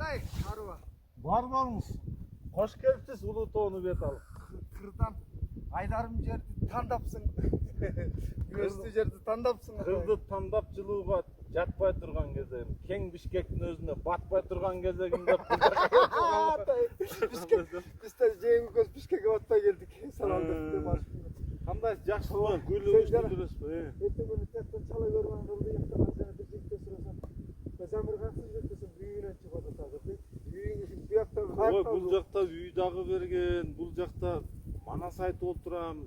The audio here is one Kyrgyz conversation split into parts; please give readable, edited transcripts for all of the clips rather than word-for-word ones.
Kандай шаруа? Бар болыңыз. Қош келіпсіз Улутауны бет алып. Қырдан айдарым жерді таңдапсың. Өсті жерді таңдапсың. Қырды таңдап жылуға жатпай тұрған кезегім. Кең Бишкектің өзіне батпай тұрған кезегімде. Біз де жеңіл көз Бишкекке батпай келдік. Саламдықты баршын. Қандай жақсы ғой, күйлігіңіз жүріс бе? Ертең күні тәттен чала көрген қылды ектаған жаңа бір жігітте сұрасам. Sen bir kaçsız jettesin büyüğüne çıkmadı tabii. Büyüğün işin bu yakta Ой, бұл жақта үй дағы берген, бұл жақта манас айтып отырам.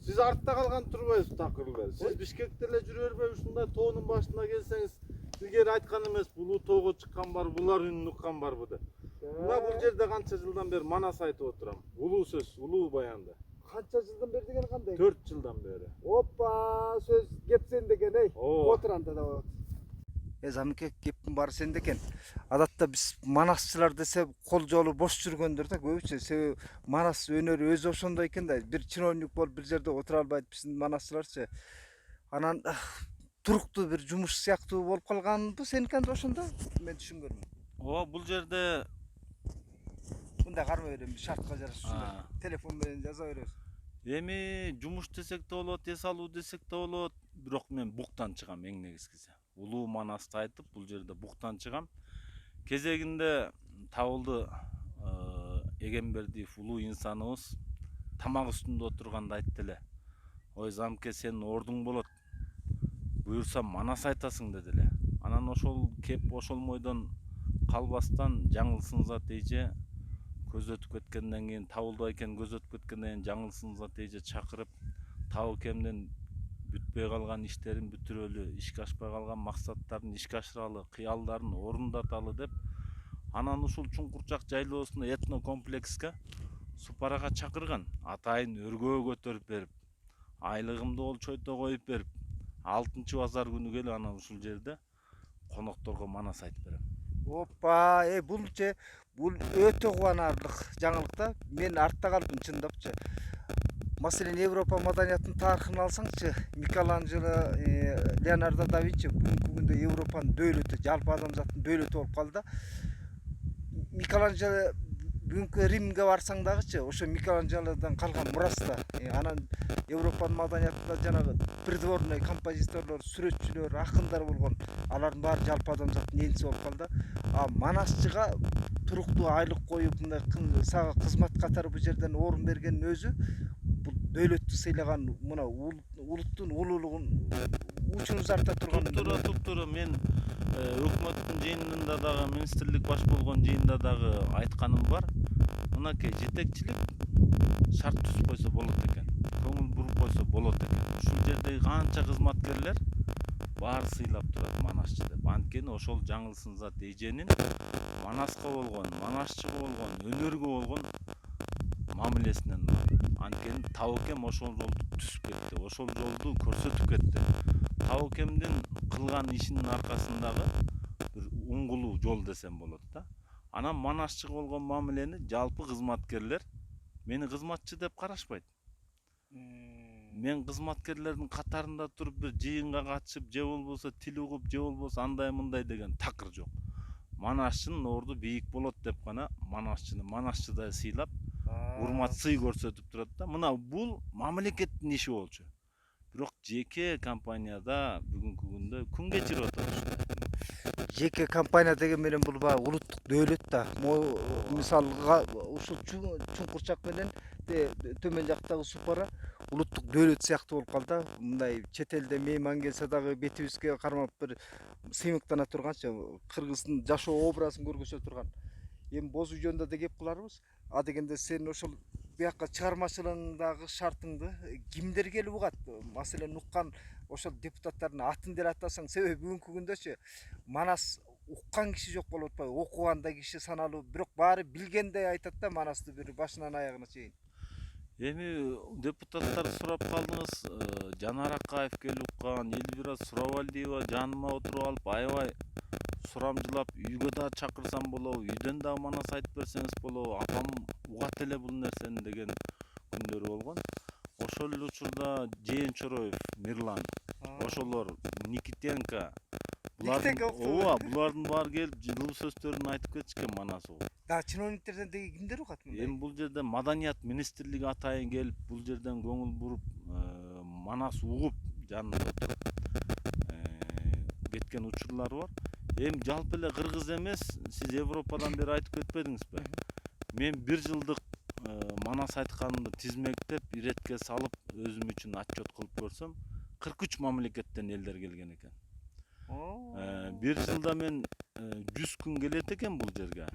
Сіз артта қалған тұрбайсыз тақырлар. Сіз Бишкекте эле жүрө бербей ушундай тоонун башына келсеңиз, илгери айткан эмес, Улутоого чыккан бар, булар үнүн уккан барбы деп. Мына бул жерде канча жылдан бери манас айтып отырам. Улуу сөз, улуу баянда. Қанша жылдан бері деген қандай? 4 жылдан бері. Опа, сөз кепсен деген ей. О. Отыранда да болады. Замке кептің бары сенде екен. Адатта біз манасчылар десе қол жолы бош жүргөндөр да көбүнчө. Себеби манас өнөрү өзү ошондой экен да. Бир чиновник болуп бир жерде отура албайт биздин манасчыларчы. Анан туруктуу бир жумуш сыяктуу болуп калганбы сеники анда ошондо? Мен түшүнгөнмүн. О, бул жерде Мындай кармай берем, шартка жараша телефон менен жаза беребиз. эми жумуш десек да болот, эс алуу десек да болот, бирок мен буктан чыгам эң негизгиси. Улуу манасты айтып, бул жерде буктан чыгам. Кезегинде Табылды Эгембердиев улуу инсаныбыз тамак үстүндө отурганда айтты эле. Ой, Замке, сенин ордуң болот. Буюрса манас айтасың деди эле. Анан ошол кеп ошол мойдон калбастан жаңылсын зат эже көз өтүп кеткенден кийин, Табылды экен көз өтүп кеткенден кийин жаңылсын зат эже чакырып, Табыкемдин бүтпөй калган иштерин бүтүрөлү, ишке ашпай калган максаттарын ишке ашыралы, кыялдарын орундаталы деп, анан ушул Чуңкурчак жайлоосуна этно комплекске Супарага чакырган. Атайын өргөө көтөрүп берип, айлыгымды олчойто коюп берип, 6-базар күнү келип анан ушул жерде конокторго манас айтып берем. Опа, бул өтө кубанарлык жаңылык да. Мен артта калдым чындапчы. Маселен Европа маданиятынын тарыхын алсаңчы, Микеланджело, Леонардо да Винчи бүгүнкү күндө Европанын дөөлөтү, жалпы адамзаттын дөөлөтү болуп калды. Микеланджело бүгүнкү Римге барсаң дагычы, ошо Микеланджелодон калган мурас да. Анан Европанын маданиятында жанагы придворный композиторлор, сүрөтчүлөр, акындар болгон. Алардын баары жалпы адамзаттын элчиси болуп калды. А манасчыга туруктуу айлык коюп, мындай сага кызмат катары бул жерден орун бергендин өзү бул дөөлөттү сыйлаган, мына улуттун улуулугун учун узарта турган. Туптура мен өкмөттүн жыйынында дагы, министрлик баш болгон жыйында дагы айтканым бар. Мынакей жетекчилик шарт түзүп койсо болот экен. Көңүл буруп койсо болот экен. Ушул жердеги канча кызматкерлер баары сыйлап турат манасчы деп. Анткени ошол жаңылсын зат эженин манаска болгон, манасчыга болгон, өнөргө болгон мамилесинен анткени Табыкем ошол жолду түзүп кетти, ошол жолду көрсөтүп кетти. Табыкемдин кылган ишинин аркасындагы бир уңгулуу жол десем болот да. Анан манасчыга болгон мамилени жалпы кызматкерлер мени кызматчы деп карашпайт. Мен кызматкерлердин катарында туруп бир жыйынга катышып, же болбосо тил угуп, же болбосо андай мындай деген такыр жок. Манасчынын орду бийик болот деп гана манасчыны манасчыдай сыйлап, урмат сый көрсөтүп турат да. Мына бул мамлекеттин иши болчу. Бирок жеке компанияда бүгүнкү күндө күн кечирип атат. Жеке компания деген менен бул баягы улуттук дөөлөт да. Мисалга ушул Чуңкурчак менен төмөн жактагы Супара улуттук дөөлөт сыяктуу болуп калды. Мындай чет элде мейман келсе дагы бетибизге кармап бир сыймыктана турганчы, кыргыздын жашоо образын көргөзө турган. Эми бозу жөнүндө да кеп кыларбыз. А дегенде сен ошол бияка чыгармачылыгыңдагы шартыңды кимдер келип угат? Маселен уккан ошол депутаттардын атын деле атасаң, себеби бүгүнкү күндөчү манас уккан киши жок болуп атпайбы? Окуганда киши саналуу, бирок баары билгендей айтат да манасты бир башынан аягына чейин. Эми депутаттар сурап калдыңыз, Жанар Акаев келип уккан, Элвира Суравалдиева жаныма отуруп алып, аябай сурамжылап, үйгө да чакырсам болобу, үйдөн да манас айтып берсеңиз болобу, апам угат эле бул нерсени деген күндөрү болгон. Ошол эле учурда Жээн Чороев, Мирлан, ошолор Никитенко, Тиктен калктыбы? ооба булардын баары келип жылуу сөздөрүн айтып кетишкен Манас угуп. Да чиновниктерден деги кимдер угат мындай? Эми бул жерде маданият министрлиги атайын келип бул жерден көңүл буруп Манас угуп жанында туруп кеткен учурлар бар. Эми жалпы эле кыргыз эмес, сиз Европадан бери айтып кетпедиңизби? Мен 1 жылдык Манас айтканымды тизмектеп, иретке салып, өзүм үчүн отчет кылып көрсөм, 43 мамлекеттен элдер келген экен. 1 жылда мен 100 күн келет экен бул жерге.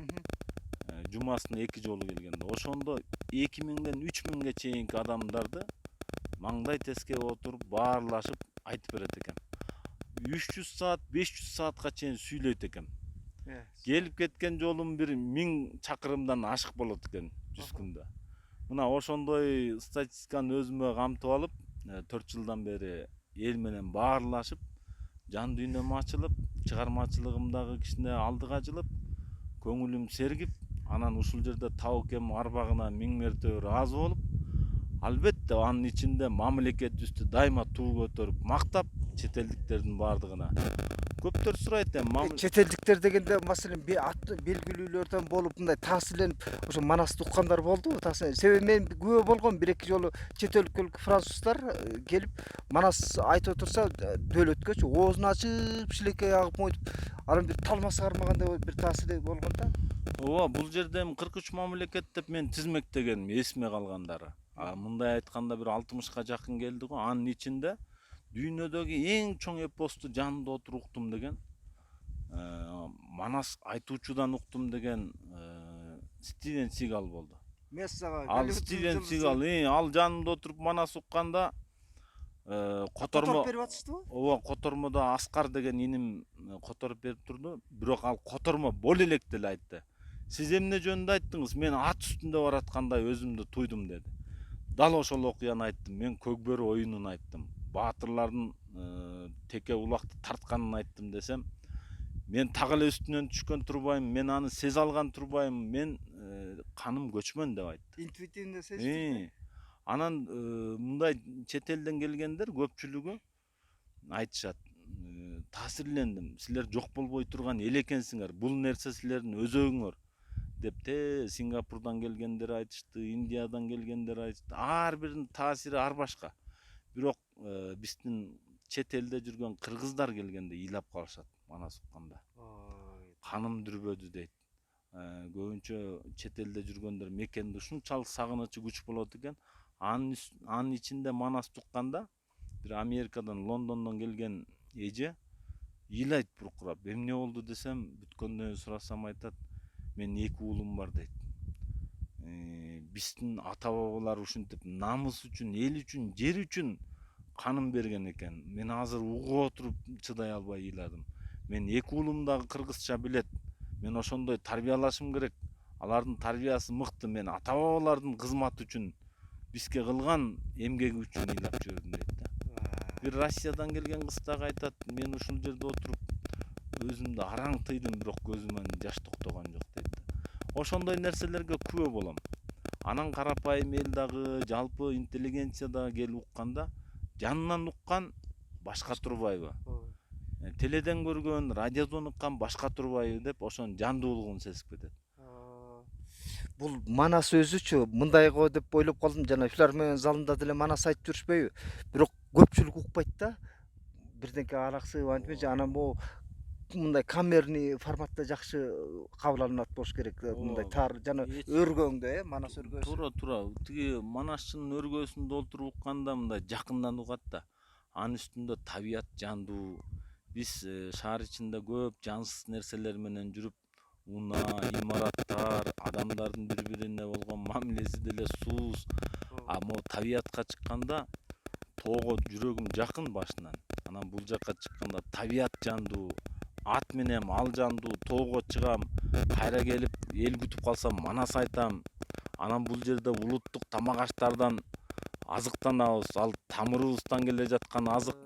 Жумасына 2 жолу келгенде. Ошондо 2000ден 3000ге чейинки адамдарды маңдай тескеп отуруп, баарлашып айтып берет экен. 300 саат, 500 саатка чейин сүйлөйт экен. Келип кеткен жолум бир 1000 чакырымдан ашык болот экен 100 күндө. Мына ошондой статистиканы өзүмө камтып алып, 4 жылдан бери эл менен баарлашып, жан дүйнөм ачылып, чыгармачылыгымдагы кичине алдыга жылып, көңүлүм сергип, анан ушул жерде Таукем арбагына 1000 мерте ыраазы болуп, албетте анын ичинде мамлекетибизди дайыма туу көтөрүп мактап, чет элдиктердин баардыгына. Көптөр сурайт эми Чет элдиктер дегенде маселен белгилүүлөрдөн болуп мындай таасирленип ошо Манасты уккандар болдубу? Себеби мен күбө болгом 1-2 жолу чет өлкөлүк француздар келип Манас айтып отурса дөөлөткөчү оозун ачып шилекей агып мойтуп анан бир талмасы кармагандай бир таасири болгон да. ооба, бул жерде эми 43 мамлекет деп мен тизмектегеним эсиме калгандары. Мындай айтканда бир 60ка жакын келди го. Анын ичинде дүйнөдөгү эң чоң эпосту жанында отуруп уктум деген, Манас айтуучудан уктум деген Стивен Сигал болду. Мен сага Ал Стивен Сигал, ал жанында отуруп Манас укканда котормо берип атыштыбы? ооба, котормодо Аскар деген иним которуп берип турду. Бирок ал котормо бол элек деле айтты. Сиз эмне жөнүндө айттыңыз? Мен ат үстүндө бараткандай өзүмдү туйдум деди. Дал ошол окуяны айттым. Мен Көкбөрү оюнун айттым. Баатырлардын теке улакты тартканын айттым десем, мен так эле үстүнөн түшкөн турбайм, мен аны сезе алган турбайм, мен каным көчмөн деп айтты. Интуитивно сезип. Анан мындай чет элден келгендер көпчүлүгү айтышат. Таасирлендим. Силер жок болбой турган эл экенсиңер. Бул нерсе силердин өзөгүңөр деп Сингапурдан келгендер айтышты, Индиядан келгендер айтышты. Ар биринин таасири ар башка. Бирок биздин чет элде жүргөн кыргыздар келгенде ыйлап калышат Манас укканда. Каным дүрбөдү дейт. Көбүнчө чет элде жүргөндөр мекенди ушунчалык сагынычы күч болот экен. Анын ичинде Манас укканда бир Америкадан, Лондондон келген эже ыйлайт буркурап. Эмне болду десем, бүткөндөн сурасам айтат, мен 2 уулум бар дейт. Биздин ата бабалар ушинтип намыс үчүн, эл үчүн, жер үчүн канын берген экен. Мен азыр угуп отуруп чыдай албай ыйладым. Мен 2 уулум дагы кыргызча билет. Мен ошондой тарбиялашым керек. Алардын тарбиясы мыкты. Мен ата бабалардын кызматы үчүн, бизге кылган эмгеги үчүн ыйлап жүрдүм дейт да. Бир Россиядан келген кыз дагы айтат, мен ушул жерде отуруп өзүмдү араң тыйдым, бирок көзүмөн жаш токтогон жок дейт да. Ошондой нерселерге күбө болом. Анан карапайым эл дагы, жалпы интеллигенция дагы келип укканда, жанынан уккан башка турбайбы? Теледен көргөн, радиодон уккан башка турбайбы деп ошонун жандуулугун сезип кетет. Бул Манас өзүчү мындай го деп ойлоп калдым. Жана филармония залында деле Манас айтып жүрүшпөйбү? Бирок көпчүлүк укпайт да. Бирденке араксып антипчи, анан могу мындай камерный форматта жакшы кабыл алынат болуш керек. Мындай тар жана өргөңдө, Манас өргөсү. Туура. Тиги Манасчынын өргөсүн долтуруп укканда мындай жакындан угат да. Анын үстүндө табият жандуу. Биз шаар ичинде көп жансыз нерселер менен жүрүп, унаа, имараттар, адамдардын бири-бирине болгон мамилеси деле сууз. Могу табиятка чыкканда тоого жүрөгүм жакын башынан. Анан бул жакка чыкканда табият жандуу, ат менен ал жандуу, тоого чыгам, кайра келип эл күтүп калсам Манас айтам. Анан бул жерде улуттук тамак аштардан азыктанабыз. Ал тамырыбыздан келе жаткан азык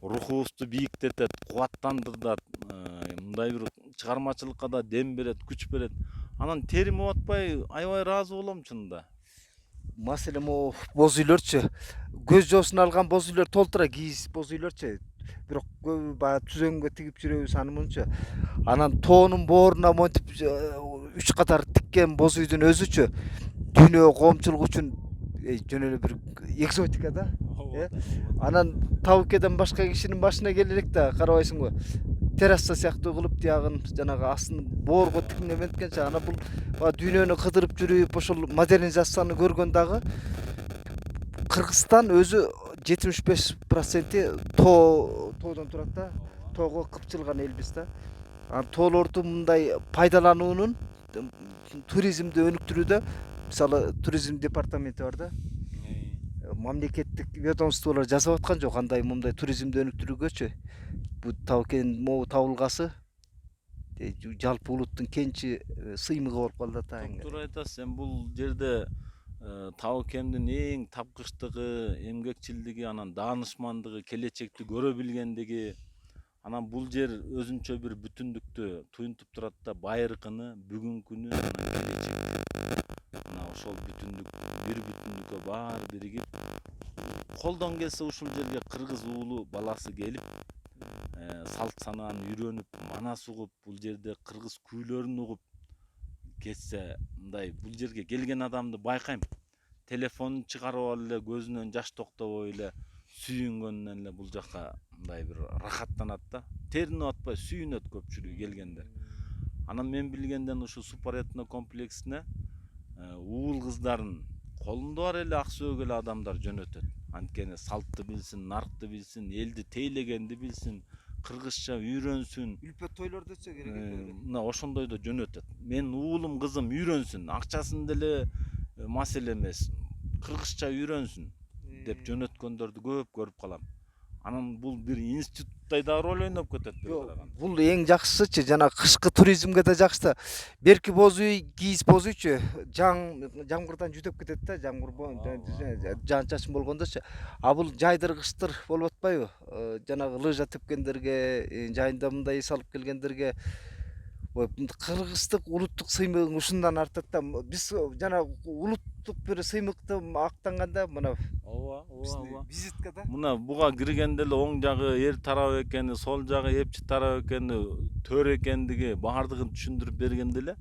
рухубузду бийиктетет, кубаттандырат, мындай бир чыгармачылыкка да дем берет, күч берет. Анан терим атпай аябай ыраазы болом чынында. Маселен могу боз үйлөрчү, көз жоосун алган боз үйлөр толтура кийиз боз үйлөрчү. бирок көбү баягы түзөнгө тигип жүрөбүз аны мынча. Анан тоонун бооруна монтип 3 катар тиккен боз үйдүн өзүчү дүйнө коомчулук үчүн жөн эле бир экзотика да. Анан Табыкеден башка кишинин башына келе элек да, карабайсыңбы? Терраса сыяктуу кылып тиягын жанагы астын боорго тигнементкенче анан бул дүйнөнү кыдырып жүрүп ошол модернизацияны көргөн дагы Кыргызстан өзү 75% тоодон турат да. Тоого кыпчылган элбиз да. Анан тоолорду мындай пайдалануунун туризмди өнүктүрүүдө мисалы туризм департаменти бар да. Мамлекеттик ведомстволор жасап аткан жок андай мындай туризмди өнүктүрүүгөчү. Бул Табыкен могу табылгасы жалпы улуттун кенчи сыймыгы болуп калды да. Туура айтасыз. Эми бул жерде Табыкендин эң тапкычтыгы, эмгекчилдиги, анан даанышмандыгы, келечекти көрө билгендиги, анан бул жер өзүнчө бир бүтүндүктү туюнтуп турат да, байыркыны, бүгүнкүнү, анан келечекти. Мына ошол бүтүндүк, бир бүтүндүккө баары биригип, колдон келсе ушул жерге кыргыз уулу баласы келип, салт санааны үйрөнүп, манас угуп, бул жерде кыргыз күүлөрүн угуп кетсе, мындай бул жерге келген адамды байкайм. Телефонун чыгарып алып эле көзүнөн жаш токтобой эле сүйүнгөнүнөн эле бул жака мындай бир рахаттанат да. Теринип атпай сүйүнөт көпчүлүгү келгенде. Анан мен билгенден ушу Супар этно комплексине уул кыздарын колунда бар эле ак сөөгө эле адамдар жөнөтөт. Анткени салтты билсин, наркты билсин, элди тейлегенди билсин, кыргызча үйрөнсүн. Үлпөт тойлордо керек эле. Мына ошондойдо жөнөтөт. Мен уулум кызым үйрөнсүн, акчасын деле маселе эмес, кыргызча үйрөнсүн деп жөнөткөндөрдү көп көрүп калам. Анан бул бир институттай да роль ойноп кетет бир караганда. Бул эң жакшысычы, жана кышкы туризмге да жакшы да. Берки боз үй, кийиз боз үйчү жамгырдан жүдөп кетет да, жаан чачын болгондочу. А бул жайдыр кыштыр болуп атпайбы? Жанагы лыжа тепкендерге, жайында мындай эс алып келгендерге кыргыздык улуттук сыймыгың ушундан артат да. Биз жана улуттук бир сыймыкты актанганда мына визитка да. Мына буга киргенде эле оң жагы эр тарабы экени, сол жагы эпчи тарабы экени, төр экендиги баардыгын түшүндүрүп бергенде эле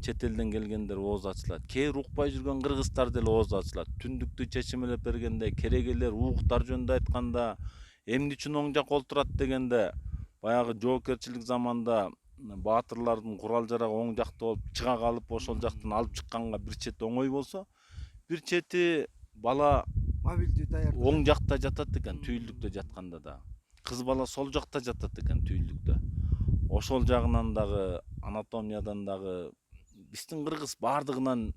чет элден келгендер ооз ачылат. Кээ укпай жүргөн кыргыздар деле ооз ачылат. Түндүктү чечимелеп бергенде, керегелер, угуктар жөнүндө айтканда, эмне үчүн оң жак олтурат дегенде, баягы жоокерчилик заманда баатырлардын курал жарагы оң жакта болуп чыга калып ошол жактан алып чыкканга бир чети оңой болсо, бир чети бала Мобилдүү даярдык. оң жакта жатат экен, түйүлдүктө жатканда да. Кыз бала сол жакта жатат экен, түйүлдүктө. Ошол жагынан дагы, анатомиядан дагы биздин кыргыз баардыгынан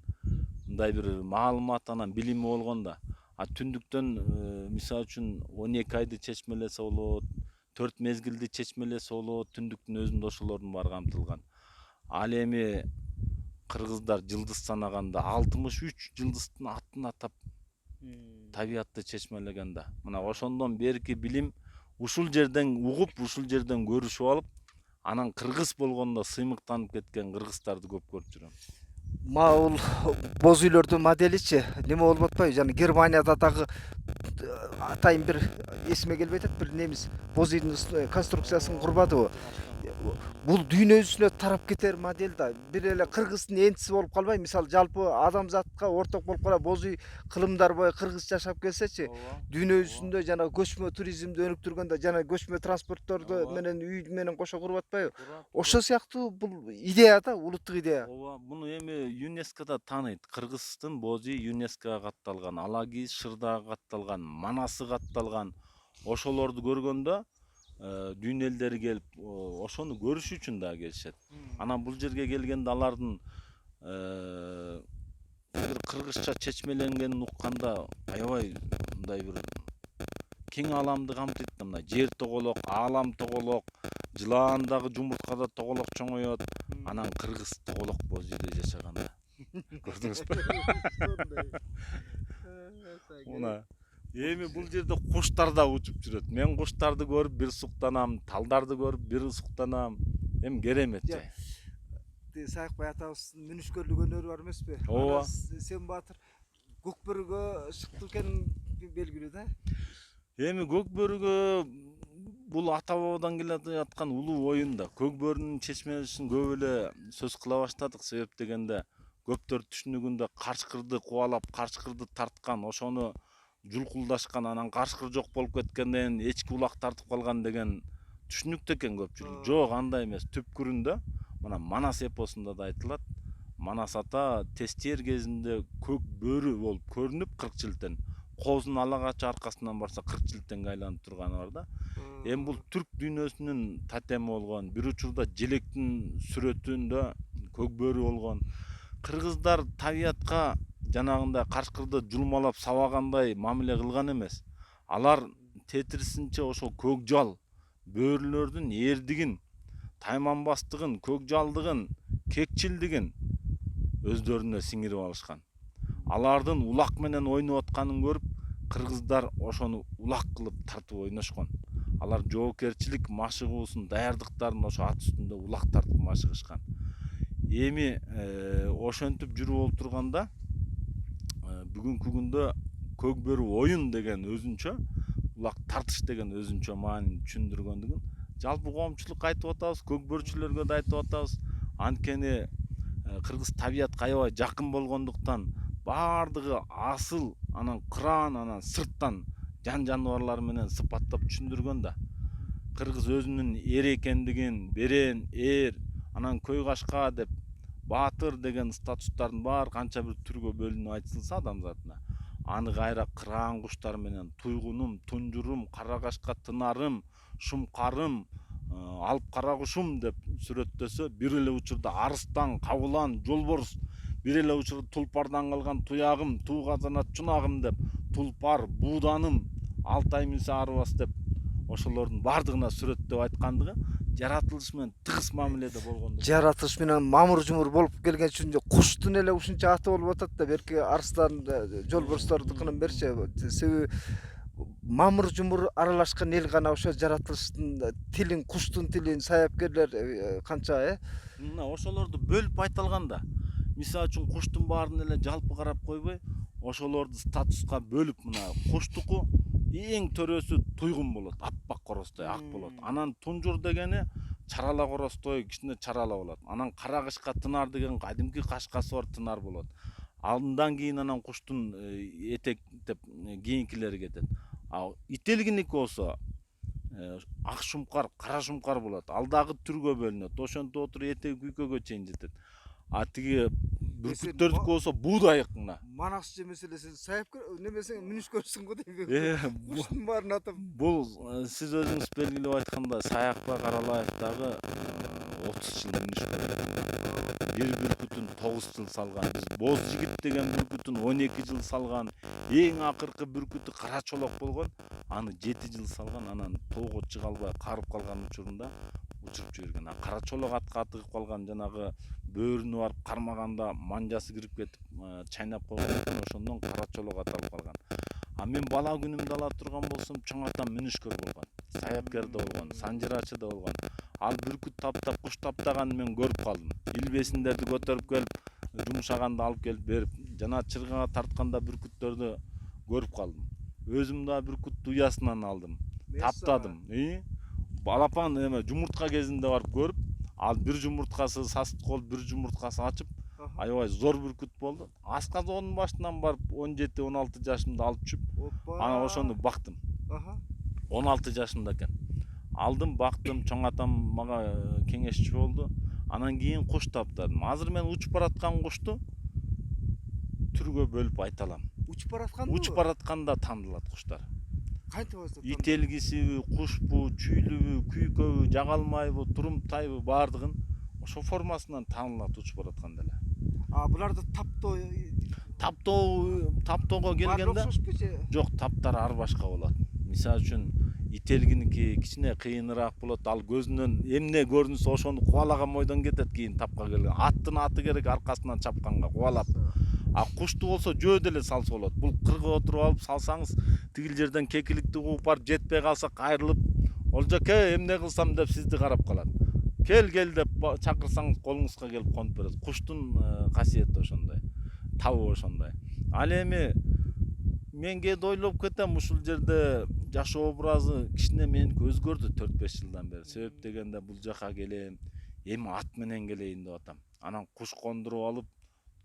мындай бир маалымат, анан билими болгон да. А түндүктөн мисалы үчүн 12 айды чечмелесе болот, 4 мезгилди чечмелесе болот, түндүктүн өзүндө ошолордун баары камтылган. Ал эми кыргыздар жылдыз санаганда 63 жылдыздын атын атап табиатты чечмелеген да. Мына ошондон берки билим ушул жерден угуп, ушул жерден көрүшүп алып, анан кыргыз болгондо сыймыктанып кеткен кыргыздарды көп көрүп жүрөм. Бул боз үйлөрдүн моделичи неме болуп атпайбы? Жана Германияда дагы атайын бир эсиме келбей атат, бир немис боз үйдүн конструкциясын курбадыбы? Бул дүйнө жүзүнө тарап кетер модель да. Бир эле кыргыздын энтиси болуп калбай, мисалы жалпы адамзатка орток болуп калат. Боз үй кылымдар бою кыргыз жашап келсечи, дүйнө жүзүндө жана көчмө туризмди өнүктүргөндө, жана көчмө транспортторду менен үй менен кошо куруп атпайбы? Ошол сыяктуу бул идея да, улуттук идея. Ооба, муну эми ЮНЕСКО да тааныйт. Кыргыздын боз үй ЮНЕСКОга катталган, Алагиз Шырдага катталган, Манасы катталган. Ошолорду көргөндө дүйнө элдери келип ошону көрүш үчүн да келишет. Анан бул жерге келгенде алардын бир кыргызча чечмеленгенин укканда аябай мындай бир кең ааламды камтыйт да. Мына жер тоголок, аалам тоголок, жылаандагы жумурткада тоголок чоңоёт. Анан кыргыз тоголок боз үйдө жашаганда. Көрдүңүзбү? Мына эми бул жерде куштар да учуп жүрөт. Мен куштарды көрүп бир суктанам, талдарды көрүп бир суктанам. Эми керемет жай. Саякбай атабыздын мүнүшкөрлүк өнөрү бар эмеспи? Ооба. Сен Баатыр көкбөрүгө чыктı экен белгилүү да. Эми көкбөрүгө бул ата бабадан келе жаткан улуу оюн да. Көк бөрүнүн чечмесин көп эле сөз кыла баштадык. Себеп дегенде көптөр түшүнүгүндө карышкырды кубалап, карышкырды тарткан, ошону жулкулдашкан, анан карышкыр жок болуп кеткенден эчки улак тартып калган деген түшүнүктө экен көпчүлүк. Жок, андай эмес. Түпкүрүндө мына Манас эпосунда да айтылат. Манас ата тестер кезинде көк бөрү болуп көрүнүп 40 жылтен коозун ала качы аркасынан барса 40 жылтенге айланып турганы бар да. Эми бул түрк дүйнөсүнүн тотеми болгон, бир учурда желектин сүрөтүндө көк бөрү болгон. Кыргыздар табиятка жанагындай карышкырды жулмалап сабагандай мамиле кылган эмес. Алар тетирисинче ошол көк жал бөрүлөрдүн эрдигин, тайманбастыгын, көк жалдыгын, кекчилдигин өздөрүнө сиңирип алышкан. Алардын улак менен ойноп атканын көрүп, кыргыздар ошону улак кылып тартып ойношкон. Алар жоопкерчилик машыгуусун, даярдыктарын ошо ат үстүндө улак тартып машыгышкан. Эми ошентип жүрүп олтурганда бүгүнкү күндө көк бөрү оюн деген өзүнчө, улак тартыш деген өзүнчө маанини түшүндүргөндүгүн жалпы коомчулукка айтып атабыз, көк бөрчүлөргө да айтып атабыз. Анткени кыргыз табиятка аябай жакын болгондуктан баардыгы асыл, анан кыраан, анан сырттан жан жаныбарлар менен сыпаттап түшүндүргөн да. Кыргыз өзүнүн эр экендигин, берен, эр, анан көй кашка деп баатыр деген статустардын баары канча бир түргө бөлүнүп айтылса адамзатына, аны кайра кыраан куштар менен туйгунум, тунжурум, кара кашка тынарым, шумкарым, алып кара кушум деп сүрөттөсө, бир эле учурда арыстан, кабылан, жолборс, бир эле учурда тулпардан калган туягым, туу казанат чунагым деп тулпар, бууданым, Алтай минсе арыбас деп ошолордун баардыгына сүрөттөп айткандыгы жаратылыш менен тыгыз мамиледе болгондугу. Жаратылыш менен мамыр жумур болуп келген үчүн куштун эле ушунча аты болуп атат да, берки арыстан, жолборстордукунун берчи. Себеби мамыр жумур аралашкан эл гана ошо жаратылыштын тилин, куштун тилин, саяпкерлер канча Мына ошолорду бөлүп айталган да. Мисалы үчүн куштун баарын эле жалпы карап койбой, ошолорду статуска бөлүп, мына куштуку эң төрөсү туйгун болот, аппак коростой ак болот. Анан тунжур дегени чарала коростой, кичине чарала болот. Анан кара кышка тынар деген кадимки кашкасы бар тынар болот. Андан кийин анан куштун этектеп кийинкилери кетет. А ителгиники болсо ак шумкар, кара шумкар болот. Ал дагы түргө бөлүнөт. Ошентип отуруп этеги күйкөгө чейин жетет. А тиги бүркүттөрдүкү болсо буудай ыкына. Манас же меселеси саяпкер немесең мүнүшкөрсүң го дейм. Куштун баарын атап. Бул сиз өзүңүз белгилеп айткандай Саякбай Каралаев дагы 30 жыл мүнүшкөрдү. Бир бүркүтүн 9 жыл салган. Биз Боз жигит деген бүркүтүн 12 жыл салган. Эң акыркы бүркүтү Кара чолок болгон. Аны 7 жыл салган. Анан тоого чыга албай карып калган учурунда учуруп жиберген. Кара чолок атка атыгып калган, жанагы бөөрүнө барып кармаганда манжасы кирип кетип чайнап койгон экен, ошондон Кара чолок аталып калган. А мен бала күнүмдө ала турган болсом чоң атам мүнүшкөр болгон, саяпкер да болгон, санжырачы да болгон. Ал бүркүт таптап, куш таптаганын мен көрүп калдым. Илбесиндерди көтөрүп келип, жумшаганды алып келип берип, жана чыргага тартканда бүркүттөрдү көрүп калдым. Өзүм да бүркүт уясынан алдым, таптадым. Балапан эме жумуртка кезинде барып көрүп, ал бир жумурткасы сасык болуп, бир жумурткасы ачып, аябай зор бүркүт болду. Асказоонун башынан барып 17-16 жашымда алып чүп, ана ошону бактым. 16 жашымда экен. Алдым, бактым, чоң атам мага кеңешчи болду. Анан кийин куш таптадым. Азыр мен учуп бараткан кушту түргө бөлүп айта алам. Учуп баратканды? Учуп баратканда таанылат куштар. Кантип болсо? Ителгисиби, кушпу, чүйлүбү, күйкөбү, жагалмайбы, турумтайбы, баардыгын ошо формасынан таанылат учуп баратканда эле. Буларды таптоого келгенде жок, таптар ар башка болот. Мисалы үчүн ителгиники кичине кыйыныраак болот. Ал көзүнөн эмне көрүнсө ошону кубалаган бойдон кетет кийин тапка келген. Аттын аты керек аркасынан чапканга кубалап. А кушту болсо жөө деле салса болот. Бул кыргы отуруп алып салсаңыз, тигил жерден кекиликти кууп барып жетпей калса кайрылып, "Олжоке, эмне кылсам" деп сизди карап калат. Кел деп чакырсаңыз колуңузга келип конуп берет. Куштун касиети ошондой. Табы ошондой. Ал эми мен кээде ойлоп кетем ушул жерде жашоо образы кичине меники өзгөрдү 4-5 жылдан бери. Себеп дегенде бул жака келем, эми ат менен келейин деп атам. Анан куш кондуруп алып,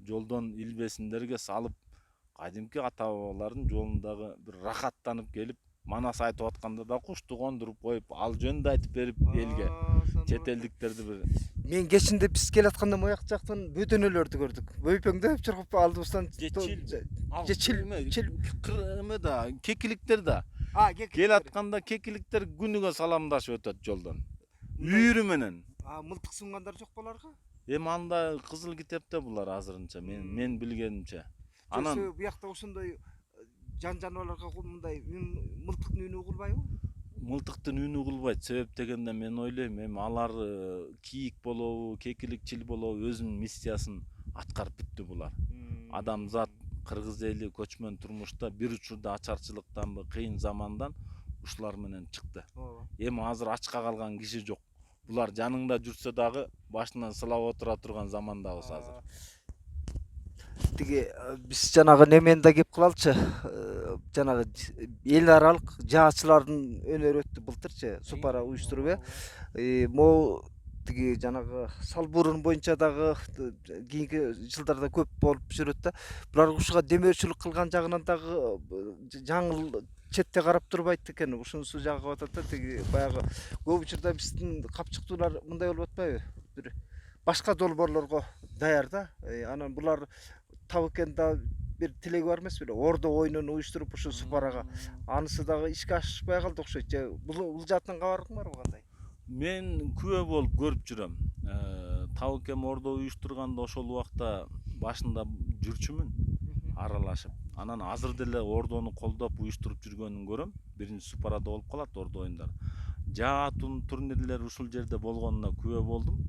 жолдон илбесиндерге салып, кадимки ата бабалардын жолундагы бир рахаттанып келип, манас айтып атканда да кушту кондуруп коюп, ал жөнүндө айтып берип элге, чет элдиктерди бир. Мен кечинде биз келатканда мояк жактан бөдөнөлөрдү көрдүк. Бөйпөңдөп чуркуп алдыбыздан Эме да, кекиликтер да. Келатканда кекиликтер күнүгө саламдашып өтөт жолдон. Үйүрү менен. Мылтык сунгандар жок буларга? Эми анда кызыл китепте булар азырынча, мен билгенимче. Анан буякта ошондой жан жаныбарларга мындай мылтыктын үнү угулбайбы? Мылтыктын үнү угулбайт. Себеп дегенде мен ойлойм, эми алар кийик болобу, кекиликчил болобу өзүнүн миссиясын аткарып бүттү булар. Адамзат кыргыз эли көчмөн турмушта бир учурда ачарчылыктан, кыйын замандан ушулар менен чыкты. Эми азыр ачка калган киши жок. Булар жаныңда жүрсө дагы башынан сылап отура турган замандабыз азыр. Тиги биз жанагы немен да кеп калалычы. Жанагы эл аралык жаачылардын өнөрү өттү былтырчы, Супара уюштуруп могу тиги жанагы Салбурун боюнча дагы кийинки жылдарда көп болуп жүрөт да. Булар ушуга демөөрчүлүк кылган жагынан дагы жаңыл четте карап турбайт экен. Ушунусу жагып атат да, тиги баягы көп учурда биздин капчыктуулар мындай болуп атпайбы? Бир башка долбоорлорго даяр да. Анан булар Табыкенде бир тилеги бар эмес беле? Ордо оюнун уюштуруп ушу Супарага. Анысы дагы ишке ашпай калды окшойт. Бул жааттан кабарың барбы кандай? Мен күбө болуп көрүп жүрөм. Табыкен ордо уюштурганда ошол убакта башында жүрчүмүн, аралашып. Анан азыр деле ордону колдоп уюштуруп жүргөнүн көрөм. Биринчи Супарада болуп калат ордо оюндар. Жаа турнирлер ушул жерде болгонуна күбө болдум.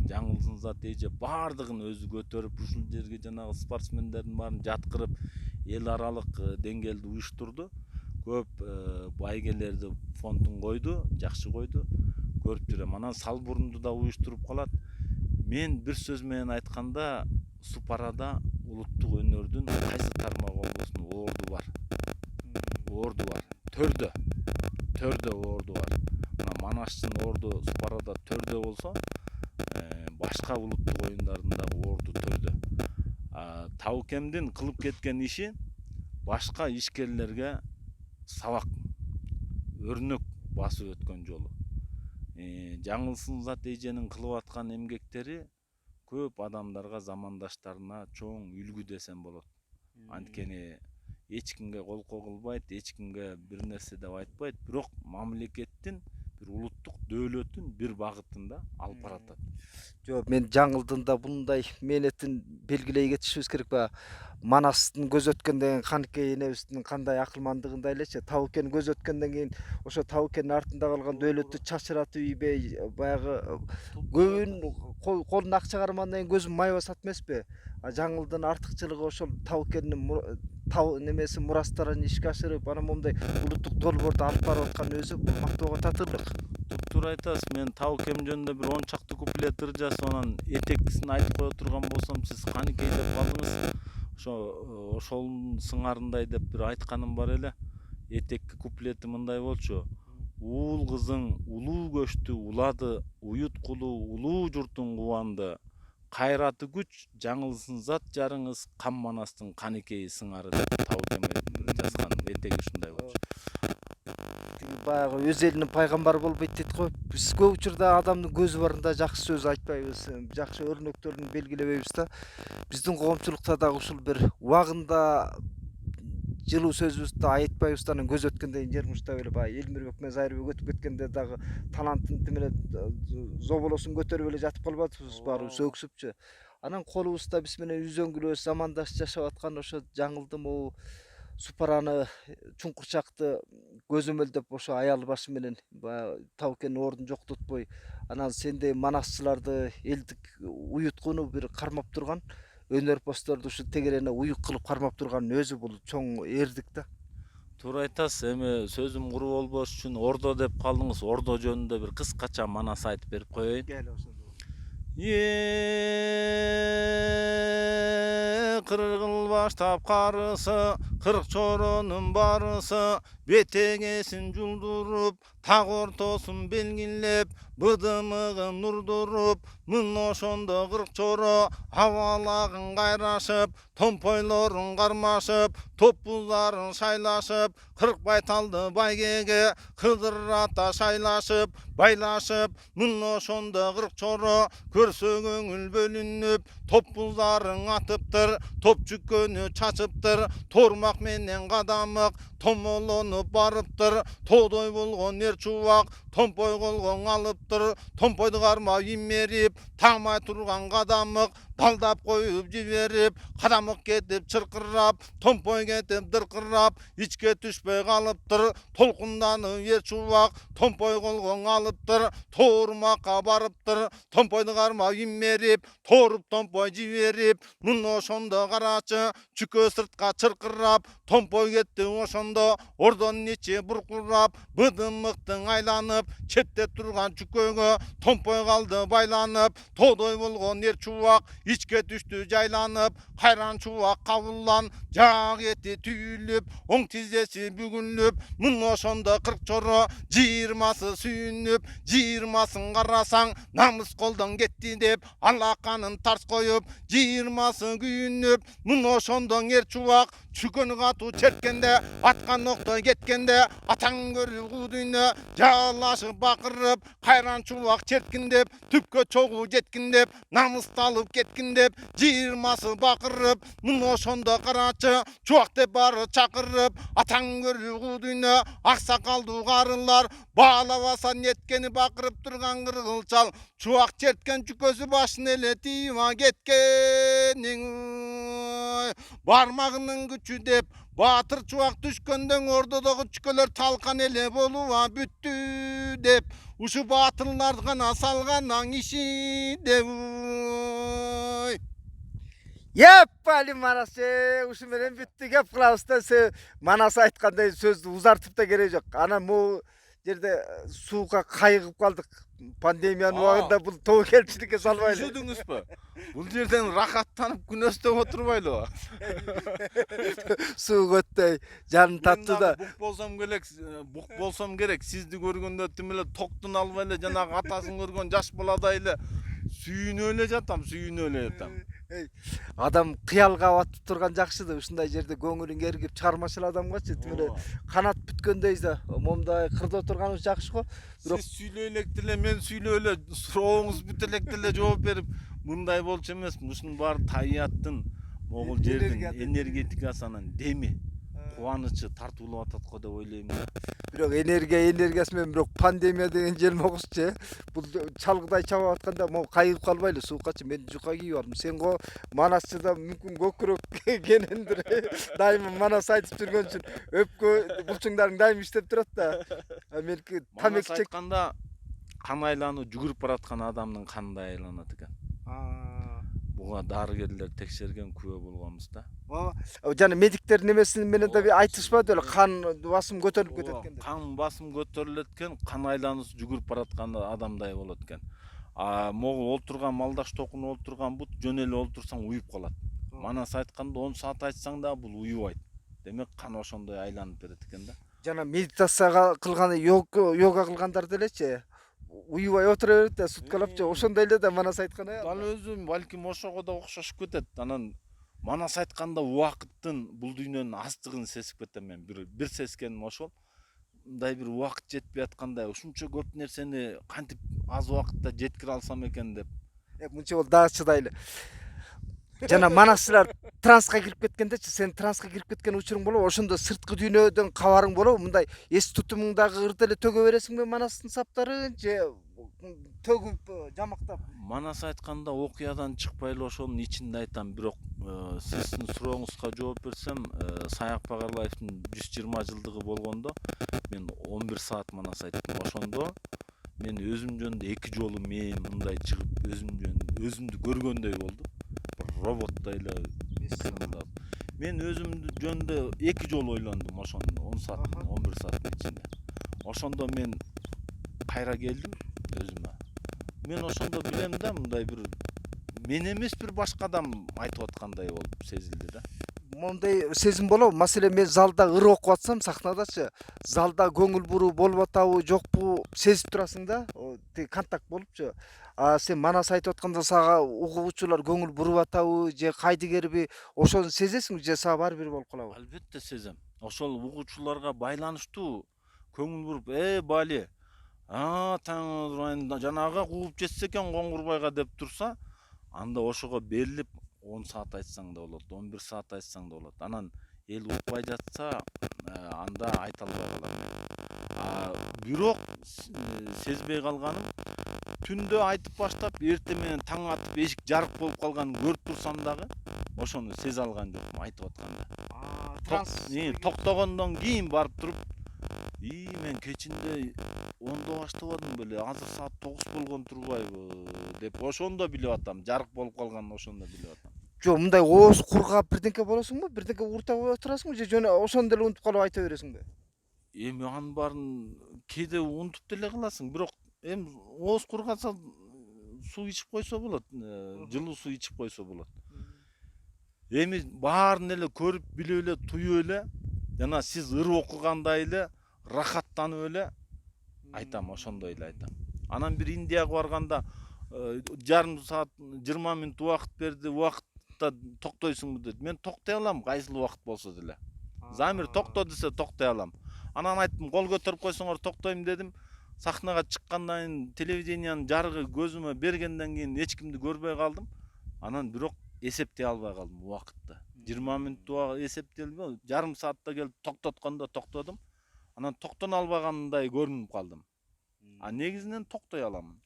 Жаңылсын зат эже бардыгын өзү көтөрүп ушул жерге жанагы спортсмендердин баарын жаткырып эл аралык деңгээлде уюштурду. Көп байгелерди фондун койду, жакшы койду. Көрүп жүрөм. Анан Салбурунду да уюштуруп калат. Мен бир сөз менен айтканда Супарада улуттук өнөрдүн кайсы тармагы болбосун орду бар. Орду бар. Төрдө орду бар. Манаштын орду Супарада төрдө болсо, башка улуттук оюндардын дагы орду төрдө. Табыкемдин кылып кеткен иши башка ишкерлерге сабак, өрнөк басып өткөн жолу. Жаңылсын зат эженин кылып аткан эмгектери көп адамдарга, замандаштарына чоң үлгү десем болот. Анткени эч кимге колко кылбайт, эч кимге бир нерсе деп айтпайт, бирок мамлекеттин бир улуттук дөөлөтүн бир багытында алып баратат. Жок, мен жаңылдын да мындай мээнетин белгилей кетишибиз керек ба? Манастын көз өткөн деген Каныкей энебиздин кандай акылмандыгындай элечи. Табыкен көз өткөндөн кийин ошо Табыкендин артында калган дөөлөттү чачыратып ийбей, баягы көбүн колуна акча кармагандан кийин көзүн май басат эмеспи? Жаңылдын артыкчылыгы ошол Табыкендин немеси мурастарын ишке ашырып, анан момундай улуттук долбоорду алып барып аткан өзү бул мактоого татырлык. Туура айтасыз. Мен Табыкен жөнүндө бир 10 чакты куплет ыр жазып, анан этеккисин айтып кое турган болсом, сиз Каныкей деп калдыңыз. Ошол сыңарындай деп бир айтканым бар эле. Этекки куплети мындай болчу: уул кызың улуу көчтү улады, уюткулу улуу журтуң кубанды. Кайраты күч, жаңылсын зат жарыңыз, Кам Манастын Каныкейи сыңары деп Табыкен жазган этеги ушундай болчу. Баягы өз элинин пайгамбары болбойт дейт го. Биз көп учурда адамдын көзү барында жакшы сөз айтпайбыз, жакшы өрнөктөрүн белгилебейбиз да. Биздин коомчулукта дагы ушул бир убагында жылуу сөзүбүздү айтпайбыз да, анан көз өткөндөн кийин жермуштап эле баягы Элмирбек менен Зайырбек өтүп кеткенде дагы талантын менен зоболосун көтөрүп эле жатып калбадыбыз, баарыбыз өксүпчү. Анан колубузда биз менен үзөңгүлөс замандаш жашап аткан ошо жаңылды могу Супараны, Чуңкурчакты көзөмөлдөп ошо аял башы менен баягы Табыкендин ордун жоктотпой, анан сендей манасчыларды, элдик уюткуну бир кармап турган, өнөрпоздорду ушу тегерене уюк кылып кармап турганын өзү бул чоң эрдик да. Туура айтасыз. Эми сөзүм куру болбош үчүн ордо деп калдыңыз. Ордо жөнүндө бир кыскача манас айтып берип коеюн. Келе ошондо. Кыргыл баштап карысы, Kırk çoronun barısı betegesin juldurup, tak ortosun belgilep, bıdımıgın nurdurup, mın oşondo kırk çoro havalagın kayraşıp, tompoylorun karmaşıp, topuzların şaylaşıp, kırk baytaldı baygege Kızır ata şaylaşıp, baylaşıp, mın oşondo kırk çoro körse göңүл bölünüp, topuzların atıptır, topçuk könü çaçıptır, tormak menen kadamık tomolonup barıptır, todoy bolgon er çubak tompoy kolgon alıptır, tompoydu karma immerip, tamay turgan kadamık daldap koyup jiberip, kadamık ketip çırkırap, tompoy ketip dırkırap, içke düşpey kalıptır, tolkundanıp er çubak tompoy kolgon alıptır, tormakka barıptır, tompoydu karma immerip, torup tompoy jiberip, mın oşondo karaçı çükö sırtka çırkırap, tompoy ketti oşondo ordon neçe burkurap, bıdımıktın aylanıp, chetте turgan çükөгө tompoy kaldı baylanıp, todoy bolgon er çubak içke düştü jaylanıp, kayran çubak kabullan jaq eti tüyülüp, oң tizesi бүгүнүп, mın oşondo 40 çoro 20'sı sүйүнүp, 20'sın karasaң namız koldan ketti dep alakanın tars koyup, 20'sı kүйүнүp, mın oşondo er çubak çükönü katu çertkende, atkan nokta ketkende, atan görüp kuduyna jalaşıp bakırıp, kayran çubak çertkindep, tüpkö çoğu jetkindep, namızdı alıp ketkindep, 20'sı bakırıp, mın oşondo karaçı çubak dep barı çakırıp, atan görüp kuduyna aksakaldı karılar, bağlavasan yetkeni bakırıp turgan kırgıl çal, çubak çertken çükösü başını ele tiva ketkenin, barmağının güçü dep, batır çubak düşkөндөн ordodogу çükölөр talkan ele boluva büttü dep, uşu batırlar gana salganan işi dep. Yappali Manas, uşu менен бүттү кеп кылабыз да. Манас айткандай сөздү узартып да кереги жок. Анан могу жерде сууга кайгып калдык. Пандемиянын убагында бул тобокелчиликке салбайлы. Түшүдүңүзбү? Бул жерден рахаттанып күнөстөп отурбайлыбы? Суу көттөй, жаным таттуу да. Бук болсом керек. Сизди көргөндө тим эле токтун албай эле жанагы атасын көргөн жаш баладай эле сүйүнүп эле жатам. Адам кыялга батып турган жакшы да, ушундай жерде көңүлүң эргип чыгармачыл адамгачы тим эле канат бүткөндөй да момундай кырда отурганыбыз жакшы го. Бирок Сиз сүйлөй электе эле, мен сүйлөй эле, сурооңуз бүтө электе эле жооп берип, мындай болчу эмес. Ушунун баары табияттын, могул жердин энергетикасынын деми, кубанычы тартуулап атат го деп ойлойм. бирок энергиясы менен бирок пандемия деген желмогузчу, бул чалгыдай чабып атканда могу кайгып калбайлы суукачы. Мен жука кийип алдым. Сен го Манасчыда мүмкүн көкүрөк кенендир. Дайыма Манас айтып жүргөн үчүн өпкө булчуңдарың дайыма иштеп турат да. Меники тамеки чек айтканда кан айлануу жүгүрүп бараткан адамдын канындай айланат экен. Буга дарыгерлер текшерген, күбө болгонбуз да. жана медиктердин эмеси менен да айтышпады эле, кан басым көтөрүлүп кетет экен деп. Кан басым көтөрүлөт экен, кан айлануусу жүгүрүп бараткан адамдай болот экен. Могу олтурган малдаш токуну олтурган бут жөн эле олтурсаң уюп калат. Манас айтканда 10 саат айтсаң да бул уюбайт. Демек кан ошондой айланып берет экен да. Жана медитация кылган, йога кылгандар делечи уюбай отура берет да, суткалап же ошондой эле да Манас айткан. Дал өзүм балким ошого да окшошуп кетет. Анан Манас айтканда убакыттын бул дүйнөнүн аздыгын сезип кетем мен. Бир сескеним ошол. Мындай бир убакыт жетпей аткандай, ушунча көп нерсени кантип аз убакытта жеткире алсам экен деп. Мынча бол дагы чыдайлы. Жана Манасчылар транска кирип кеткендечи, сен транска кирип кеткен учуруң болобу? Ошондо сырткы дүйнөдөн кабарың болобу? Мындай эс тутумуңдагы ырды эле төгө бересиңби Манастын саптарын, же төгүп жамактап? Манас айтканда окуядан чыкпай эле ошонун ичинде айтам. Бирок сиздин сурооңузга жооп берсем, Саяк Багарлаевдин 120 жылдыгы болгондо мен 11 саат Манас айттым. Ошондо мен өзүм жөнүндө 2 жолу мен мындай чыгып өзүмдү көргөндөй болдум. Роботтой эле сыгындап. Мен өзүмдү жөнүндө 2 жолу ойлондум ошондо 10 сааттын 11 сааттын ичинде. Ошондо мен кайра келдим өзүмө. Мен ошондо билем да, мындай бир мен эмес бир башка адам айтып аткандай болуп сезилди да. Мондай сезим болобу? Маселен мен залда ыр окуп атсам, сахнадачы, залда көңүл буруу болуп атабы, жокпу сезип турасың да, тиги контакт болупчу. А сен манас айтып атканда сага угуучулар көңүл буруп атабы же кайдыгерби, ошону сезесиңби же сага баары бир болуп калабы? Албетте сезем. Ошол угуучуларга байланыштуу көңүл буруп, бали, таңыр айында жанагыга кууп жетсе экен Коңгурбайга деп турса, анда ошого берилип 10 саат айтсаң да болот, 11 саат айтсаң да болот. Анан эл укпай жатса, анда айта албай калам. Бирок сезбей калганым, түндө айтып баштап, эртең менен таң атып эшик жарык болуп калганын көрүп турсам дагы, ошону сезе алган жокмун айтып атканда. Токтогондон кийин барып туруп, мен кечинде 10-до баштабадым беле, азыр саат 9 болгон турбайбы деп ошондо билип атам. Жарык болуп калганын ошондо билип атам. Жок, мындай ооз кургап бирдеңке болосуңбу? Бирдеңке ууртап отурасыңбы же жөн ошону деле унутуп калып айта бересиңби? Эми анын баарын кээде унутуп деле каласың, бирок эми ооз кургаса суу ичип койсо болот, жылуу суу ичип койсо болот. Эми баарын эле көрүп, билип эле, туюп эле, жана сиз ыр окугандай эле рахаттанып эле айтам, ошондой эле айтам. Анан бир Индияга барганда жарым саат 20 мүнөт убакыт берди, убакытта токтойсуңбу деди. Мен токтой алам, кайсыл убакыт болсо деле. Замир токто десе токтой алам. Анан айттым, кол көтөрүп койсоңор токтойм дедим. Сахнага чыккандан кийин телевидениянын жарыгы көзүмө бергенден кийин эч кимди көрбөй калдым. Анан бирок эсептей албай калдым убакытты. 20 мүнөт убакыт эсептелби, жарым саатта келип токтоткондо токтодум. Анан токтоно албагандай көрүнүп калдым. Негизинен токтой аламын.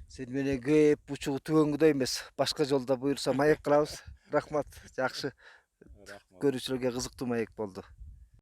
Сен менен кеп учуу түгөнгүдөй эмес. Башка жолдо буюрса маек кылабыз. Рахмат, жакшы. Көрүүчүлөргө кызыктуу маек болду.